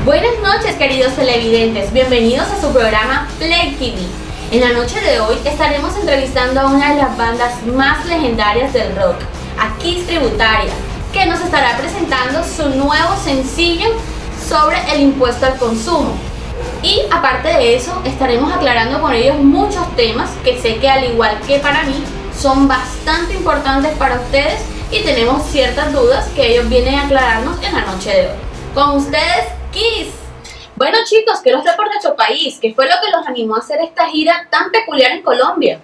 Buenas noches, queridos televidentes, bienvenidos a su programa Play TV. En la noche de hoy estaremos entrevistando a una de las bandas más legendarias del rock, a Kiss Tributaria, que nos estará presentando su nuevo sencillo sobre el impuesto al consumo. Y aparte de eso, estaremos aclarando con ellos muchos temas que sé que, al igual que para mí, son bastante importantes para ustedes y tenemos ciertas dudas que ellos vienen a aclararnos en la noche de hoy. Con ustedes, Kiss. Bueno, chicos, ¿qué los trae por nuestro país? ¿Qué fue lo que los animó a hacer esta gira tan peculiar en Colombia?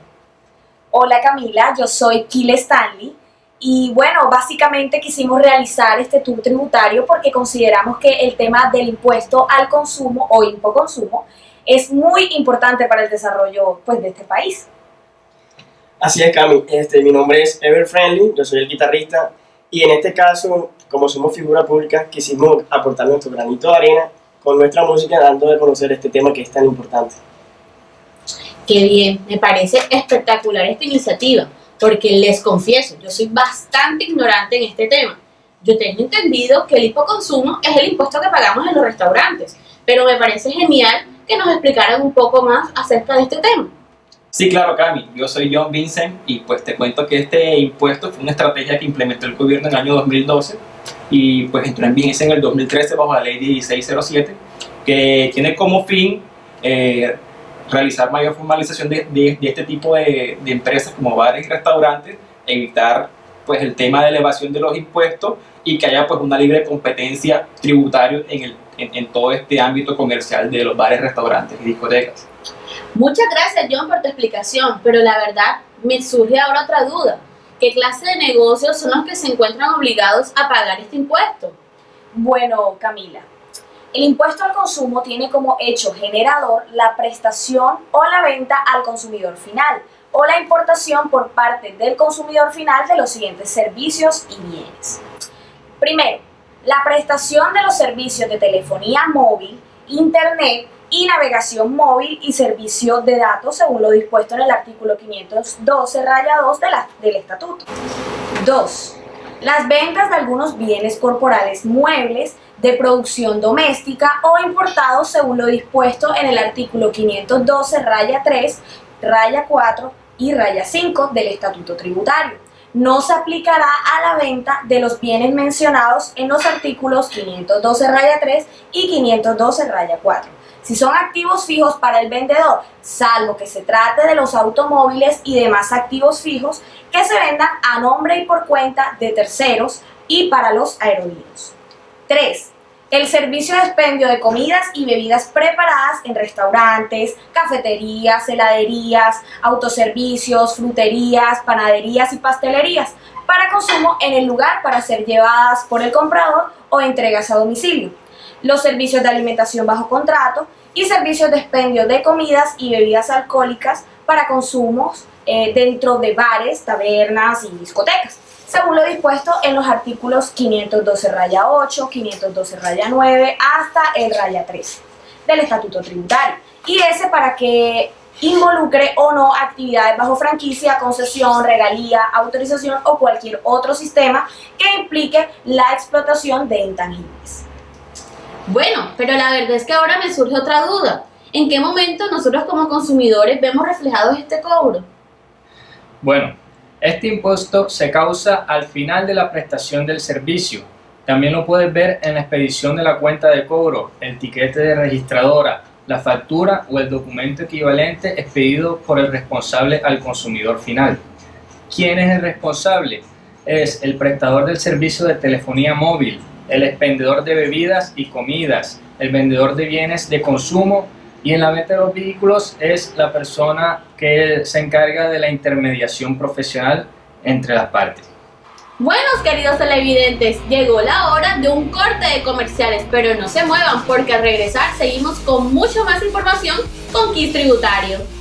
Hola Camila, yo soy Kill Stanley y bueno, básicamente quisimos realizar este tour tributario porque consideramos que el tema del impuesto al consumo o impoconsumo es muy importante para el desarrollo de este país. Así es, Cami. Mi nombre es Ever Friendly, yo soy el guitarrista y en este caso, como somos figura pública, quisimos aportar nuestro granito de arena con nuestra música, dando a conocer este tema que es tan importante. Qué bien, me parece espectacular esta iniciativa, porque les confieso, yo soy bastante ignorante en este tema. Yo tengo entendido que el hipoconsumo es el impuesto que pagamos en los restaurantes, pero me parece genial que nos explicaran un poco más acerca de este tema. Sí, claro, Cami, yo soy John Vincent y pues te cuento que este impuesto fue una estrategia que implementó el gobierno en el año 2012 y pues entró en vigencia en el 2013 bajo la ley 1607, que tiene como fin realizar mayor formalización de este tipo de empresas como bares y restaurantes, evitar pues el tema de elevación de los impuestos y que haya pues una libre competencia tributaria en todo este ámbito comercial de los bares, restaurantes y discotecas. Muchas gracias, John, por tu explicación, pero la verdad me surge ahora otra duda. ¿Qué clase de negocios son los que se encuentran obligados a pagar este impuesto? Bueno, Camila, el impuesto al consumo tiene como hecho generador la prestación o la venta al consumidor final o la importación por parte del consumidor final de los siguientes servicios y bienes. Primero, la prestación de los servicios de telefonía móvil, internet y navegación móvil y servicio de datos según lo dispuesto en el artículo 512-2 del Estatuto. 2. Las ventas de algunos bienes corporales muebles de producción doméstica o importados según lo dispuesto en el artículo 512-3, raya 4 y raya 5 del Estatuto Tributario. No se aplicará a la venta de los bienes mencionados en los artículos 512-3 y 512-4. Si son activos fijos para el vendedor, salvo que se trate de los automóviles y demás activos fijos que se vendan a nombre y por cuenta de terceros y para los aerolíneos. 3. El servicio de expendio de comidas y bebidas preparadas en restaurantes, cafeterías, heladerías, autoservicios, fruterías, panaderías y pastelerías para consumo en el lugar para ser llevadas por el comprador o entregas a domicilio. Los servicios de alimentación bajo contrato y servicios de expendio de comidas y bebidas alcohólicas para consumos dentro de bares, tabernas y discotecas, según lo dispuesto en los artículos 512-8, 512-9 hasta el raya 13 del Estatuto Tributario, y ese para que involucre o no actividades bajo franquicia, concesión, regalía, autorización o cualquier otro sistema que implique la explotación de intangibles. Bueno, pero la verdad es que ahora me surge otra duda. ¿En qué momento nosotros como consumidores vemos reflejados este cobro? Bueno, este impuesto se causa al final de la prestación del servicio. También lo puedes ver en la expedición de la cuenta de cobro, el tiquete de registradora, la factura o el documento equivalente expedido por el responsable al consumidor final. ¿Quién es el responsable? Es el prestador del servicio de telefonía móvil, el expendedor de bebidas y comidas, el vendedor de bienes de consumo, y en la venta de los vehículos es la persona que se encarga de la intermediación profesional entre las partes. Buenos queridos televidentes, llegó la hora de un corte de comerciales, pero no se muevan porque al regresar seguimos con mucho más información con Kiss Tributario.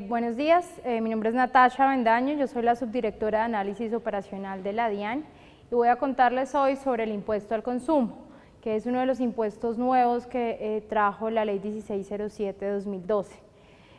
Buenos días, mi nombre es Natasha Bendaño, yo soy la subdirectora de análisis operacional de la DIAN y voy a contarles hoy sobre el impuesto al consumo, que es uno de los impuestos nuevos que trajo la ley 1607 de 2012.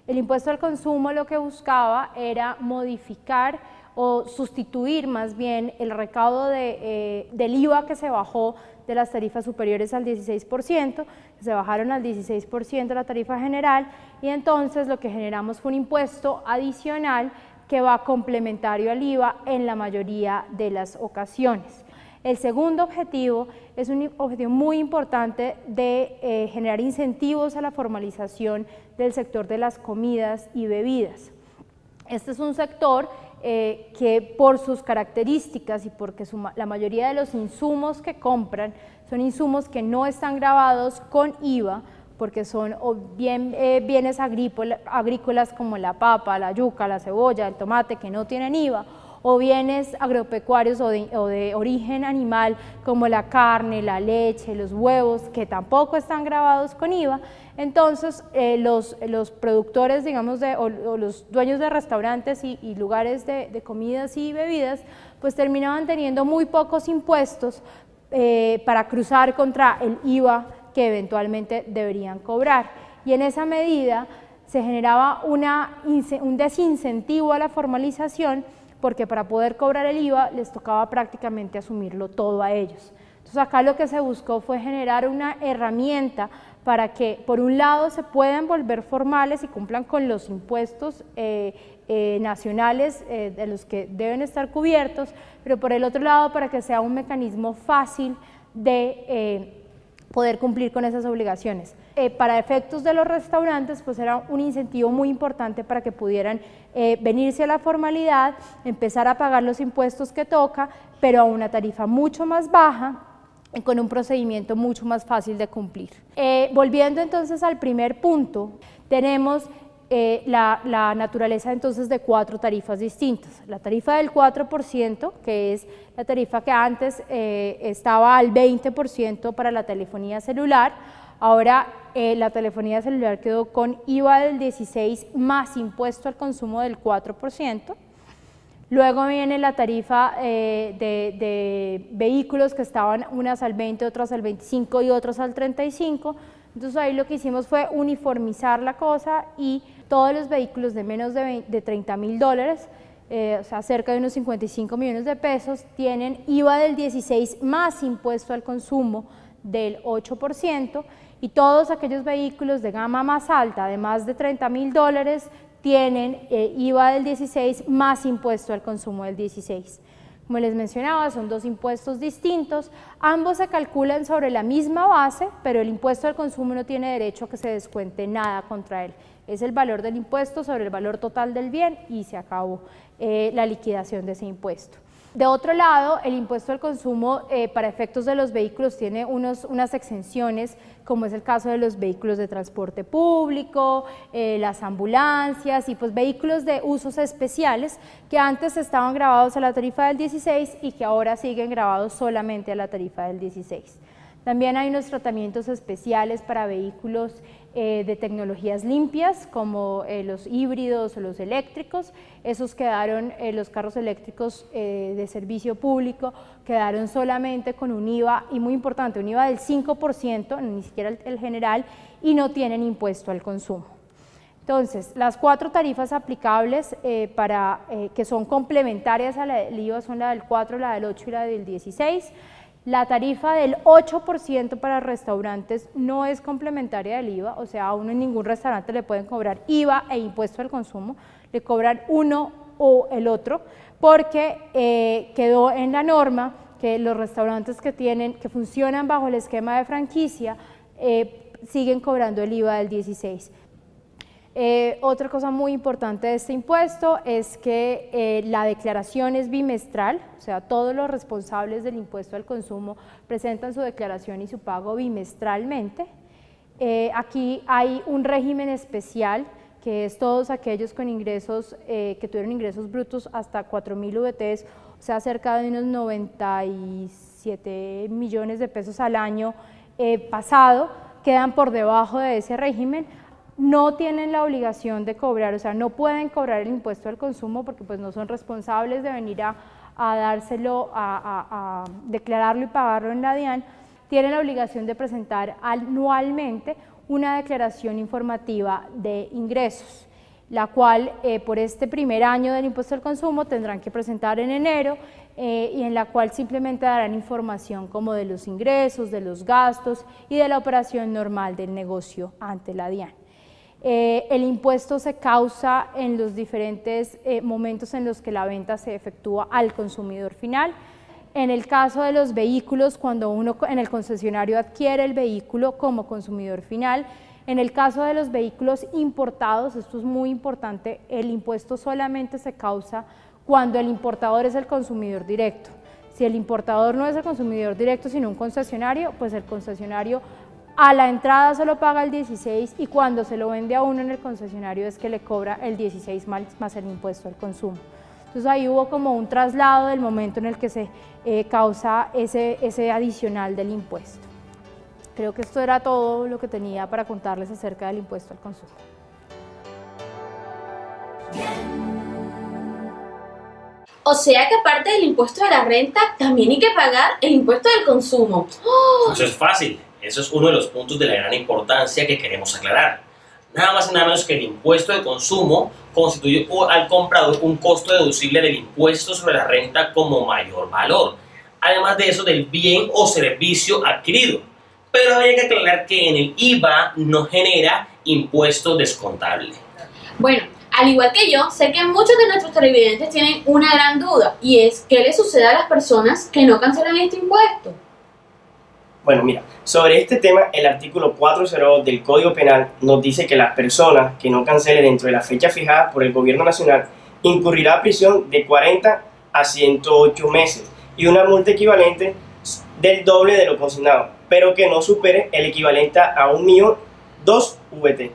El impuesto al consumo lo que buscaba era modificar o sustituir más bien el recaudo del IVA que se bajó de las tarifas superiores al 16%, se bajaron al 16% la tarifa general, y entonces lo que generamos fue un impuesto adicional que va complementario al IVA en la mayoría de las ocasiones. El segundo objetivo es un objetivo muy importante de generar incentivos a la formalización del sector de las comidas y bebidas. Este es un sector que por sus características y porque la mayoría de los insumos que compran son insumos que no están gravados con IVA, porque son o bien bienes agrícolas como la papa, la yuca, la cebolla, el tomate, que no tienen IVA, o bienes agropecuarios o de origen animal como la carne, la leche, los huevos, que tampoco están gravados con IVA. Entonces los productores, digamos, o los dueños de restaurantes y lugares de comidas y bebidas, pues terminaban teniendo muy pocos impuestos para cruzar contra el IVA que eventualmente deberían cobrar. Y en esa medida se generaba un desincentivo a la formalización, porque para poder cobrar el IVA les tocaba prácticamente asumirlo todo a ellos. Entonces acá lo que se buscó fue generar una herramienta para que por un lado se puedan volver formales y cumplan con los impuestos nacionales de los que deben estar cubiertos, pero por el otro lado para que sea un mecanismo fácil de poder cumplir con esas obligaciones. Para efectos de los restaurantes, pues era un incentivo muy importante para que pudieran venirse a la formalidad, empezar a pagar los impuestos que toca, pero a una tarifa mucho más baja y con un procedimiento mucho más fácil de cumplir. Volviendo entonces al primer punto, tenemos la naturaleza entonces de 4 tarifas distintas. La tarifa del 4%, que es la tarifa que antes estaba al 20% para la telefonía celular, ahora la telefonía celular quedó con IVA del 16% más impuesto al consumo del 4%. Luego viene la tarifa de vehículos que estaban unas al 20, otras al 25 y otras al 35%. Entonces ahí lo que hicimos fue uniformizar la cosa y todos los vehículos de menos de $30.000, o sea, cerca de unos 55 millones de pesos, tienen IVA del 16% más impuesto al consumo del 8%, y todos aquellos vehículos de gama más alta, de más de $30.000, tienen IVA del 16% más impuesto al consumo del 16%. Como les mencionaba, son 2 impuestos distintos, ambos se calculan sobre la misma base, pero el impuesto al consumo no tiene derecho a que se descuente nada contra él. Es el valor del impuesto sobre el valor total del bien y se acabó la liquidación de ese impuesto. De otro lado, el impuesto al consumo para efectos de los vehículos tiene unas exenciones, como es el caso de los vehículos de transporte público, las ambulancias y pues vehículos de usos especiales que antes estaban grabados a la tarifa del 16% y que ahora siguen grabados solamente a la tarifa del 16%. También hay unos tratamientos especiales para vehículos de tecnologías limpias, como los híbridos o los eléctricos. Esos quedaron, los carros eléctricos de servicio público, quedaron solamente con un IVA, y muy importante, un IVA del 5%, ni siquiera el general, y no tienen impuesto al consumo. Entonces, las 4 tarifas aplicables que son complementarias a la del IVA son la del 4, la del 8 y la del 16. La tarifa del 8% para restaurantes no es complementaria del IVA, o sea, a uno en ningún restaurante le pueden cobrar IVA e impuesto al consumo, le cobran uno o el otro, porque quedó en la norma que los restaurantes que funcionan bajo el esquema de franquicia siguen cobrando el IVA del 16%. Otra cosa muy importante de este impuesto es que la declaración es bimestral, o sea, todos los responsables del impuesto al consumo presentan su declaración y su pago bimestralmente. Aquí hay un régimen especial, que es todos aquellos con ingresos, que tuvieron ingresos brutos hasta 4.000 VTs, o sea, cerca de unos 97 millones de pesos al año pasado, quedan por debajo de ese régimen. No tienen la obligación de cobrar, o sea, no pueden cobrar el impuesto al consumo porque pues no son responsables de venir a dárselo, a declararlo y pagarlo en la DIAN. Tienen la obligación de presentar anualmente una declaración informativa de ingresos. la cual por este primer año del impuesto al consumo tendrán que presentar en enero y en la cual simplemente darán información como de los ingresos, de los gastos y de la operación normal del negocio ante la DIAN. El impuesto se causa en los diferentes momentos en los que la venta se efectúa al consumidor final. En el caso de los vehículos, cuando uno en el concesionario adquiere el vehículo como consumidor final. En el caso de los vehículos importados, esto es muy importante, el impuesto solamente se causa cuando el importador es el consumidor directo. Si el importador no es el consumidor directo, sino un concesionario, pues el concesionario a la entrada solo paga el 16 y cuando se lo vende a uno en el concesionario es que le cobra el 16 más el impuesto al consumo. Entonces ahí hubo como un traslado del momento en el que se causa ese adicional del impuesto. Creo que esto era todo lo que tenía para contarles acerca del impuesto al consumo. O sea que aparte del impuesto de la renta, también hay que pagar el impuesto del consumo. ¡Oh! Eso es fácil. Eso es uno de los puntos de la gran importancia que queremos aclarar. Nada más y nada menos que el impuesto de consumo constituye al comprador un costo deducible del impuesto sobre la renta como mayor valor. Además de eso, del bien o servicio adquirido. Pero hay que aclarar que en el IVA no genera impuesto descontable. Bueno, al igual que yo, sé que muchos de nuestros televidentes tienen una gran duda y es ¿qué le sucede a las personas que no cancelan este impuesto? Bueno, mira, sobre este tema, el artículo 402 del Código Penal nos dice que las personas que no cancelen dentro de la fecha fijada por el Gobierno Nacional incurrirá a prisión de 40 a 108 meses y una multa equivalente del doble de lo consignado, pero que no supere el equivalente a 1.002.000 VT.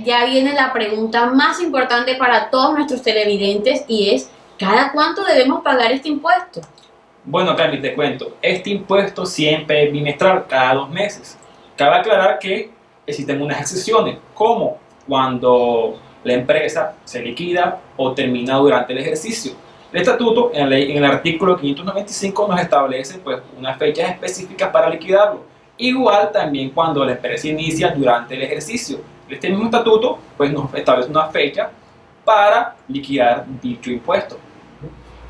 ya viene la pregunta más importante para todos nuestros televidentes y es, ¿cada cuánto debemos pagar este impuesto? Bueno, Cami, te cuento, este impuesto siempre es bimestral, cada 2 meses. Cabe aclarar que existen unas excepciones, como cuando la empresa se liquida o termina durante el ejercicio. El estatuto, en el artículo 595, nos establece pues, unas fechas específicas para liquidarlo. Igual también cuando la empresa inicia durante el ejercicio. Este mismo estatuto pues, nos establece una fecha para liquidar dicho impuesto.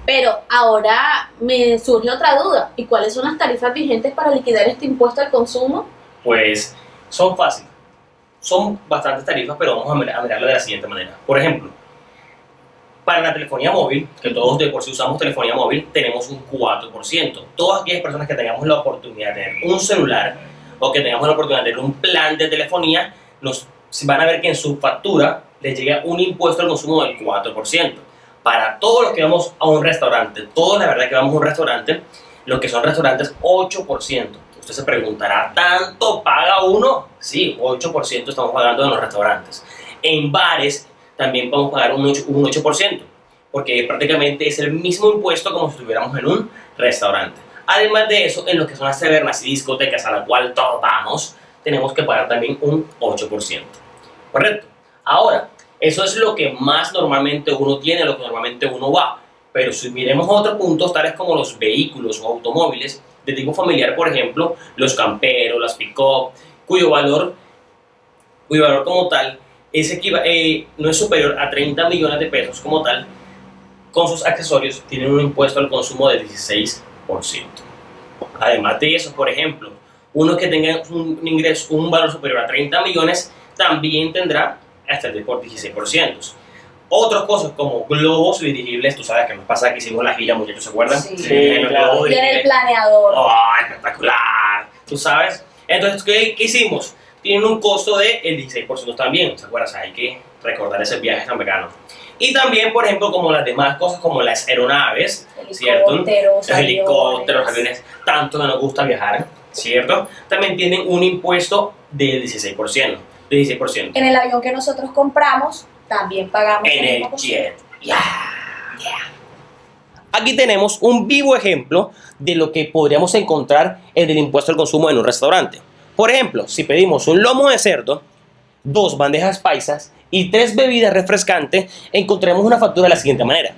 Pero ahora me surge otra duda. ¿Y cuáles son las tarifas vigentes para liquidar este impuesto al consumo? Pues son fáciles. Son bastantes tarifas, pero vamos a mirarlo de la siguiente manera. Por ejemplo, para la telefonía móvil, que todos de por sí usamos telefonía móvil, tenemos un 4%. Todas aquellas personas que tengamos la oportunidad de tener un celular o que tengamos la oportunidad de tener un plan de telefonía, nos van a ver que en su factura les llega un impuesto al consumo del 4%. Para todos los que vamos a un restaurante, todos la verdad que vamos a un restaurante, lo que son restaurantes, 8%. Usted se preguntará, ¿tanto paga uno? Sí, 8% estamos pagando en los restaurantes. En bares también podemos pagar un 8%, porque prácticamente es el mismo impuesto como si estuviéramos en un restaurante. Además de eso, en lo que son las tabernas y discotecas a la cual todos vamos, tenemos que pagar también un 8%. ¿Correcto? Ahora, eso es lo que más normalmente uno tiene, lo que normalmente uno va. Pero si miremos otros puntos, tales como los vehículos o automóviles de tipo familiar, por ejemplo, los camperos, las pick-up, cuyo valor como tal no es superior a 30 millones de pesos como tal, con sus accesorios tienen un impuesto al consumo del 16%. Además de eso, por ejemplo, uno que tenga un valor superior a 30 millones también tendrá hasta el 16%. Otras cosas como globos dirigibles, tú sabes que nos pasa que hicimos la gira, muchachos, ¿se acuerdan? Sí, claro. Y en el planeador. ¡Oh, espectacular! ¿Tú sabes? Entonces, ¿qué hicimos? Tienen un costo del 16% también, ¿se acuerdan? O sea, hay que recordar ese viaje tan bacano. Y también, por ejemplo, como las demás cosas, como las aeronaves, ¿cierto? Los helicópteros, aviones, tanto que nos gusta viajar, ¿cierto? También tienen un impuesto del 16%. En el avión que nosotros compramos, también pagamos en el jet. Aquí tenemos un vivo ejemplo de lo que podríamos encontrar en el impuesto al consumo en un restaurante. Por ejemplo, si pedimos un lomo de cerdo, 2 bandejas paisas y 3 bebidas refrescantes, encontraremos una factura de la siguiente manera.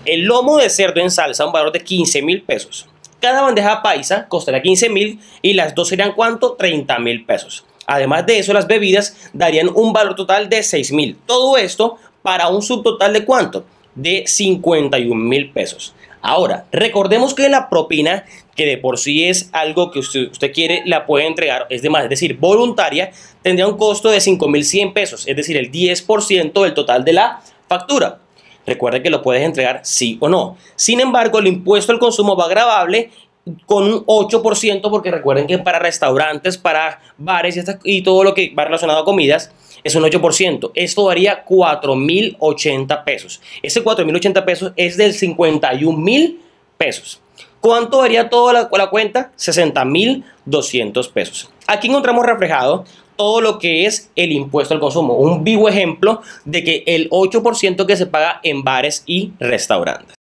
El lomo de cerdo en salsa, un valor de 15.000 pesos. Cada bandeja paisa costará 15.000 y las 2 serían ¿cuánto? 30.000 pesos. Además de eso, las bebidas darían un valor total de 6.000. Todo esto para un subtotal de ¿cuánto? De 51.000 pesos. Ahora, recordemos que la propina, que de por sí es algo que usted quiere, la puede entregar, es decir, voluntaria, tendría un costo de 5.100 pesos, es decir, el 10% del total de la factura. Recuerde que lo puedes entregar sí o no. Sin embargo, el impuesto al consumo va gravable con un 8%, porque recuerden que para restaurantes, para bares y todo lo que va relacionado a comidas, es un 8%. Esto daría 4.080 pesos. Ese 4.080 pesos es del 51.000 pesos. ¿Cuánto daría toda la cuenta? 60.200 pesos. Aquí encontramos reflejado todo lo que es el impuesto al consumo. Un vivo ejemplo de que el 8% que se paga en bares y restaurantes.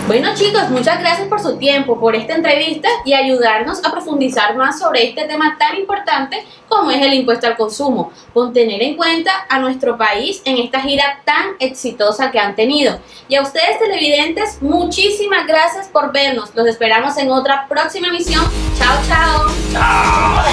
Bueno chicos, muchas gracias por su tiempo, por esta entrevista y ayudarnos a profundizar más sobre este tema tan importante como es el impuesto al consumo, con tener en cuenta a nuestro país en esta gira tan exitosa que han tenido. Y a ustedes televidentes, muchísimas gracias por vernos. Los esperamos en otra próxima emisión. Chao, chao. Chao.